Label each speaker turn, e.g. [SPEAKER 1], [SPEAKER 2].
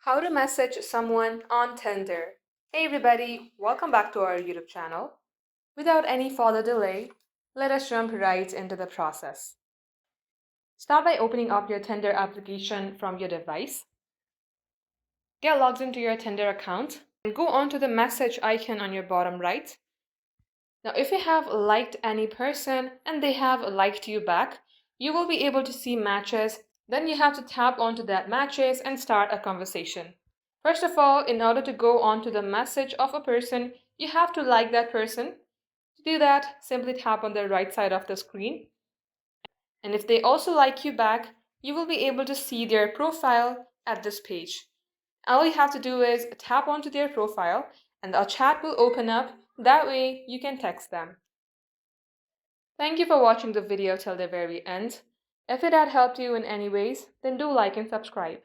[SPEAKER 1] How to message someone on Tinder. Hey everybody, welcome back to our YouTube channel. Without any further delay, let us jump right into the process. Start by opening up your Tinder application from your device. Get logged into your Tinder account and go on to the message icon on your bottom right. Now, if you have liked any person and they have liked you back, you will be able to see matches. Then you have to tap onto that matches and start a conversation. First of all, in order to go on to the message of a person, you have to like that person. To do that, simply tap on the right side of the screen. And if they also like you back, you will be able to see their profile at this page. All you have to do is tap onto their profile and a chat will open up. That way you can text them. Thank you for watching the video till the very end. If it had helped you in any ways, then do like and subscribe.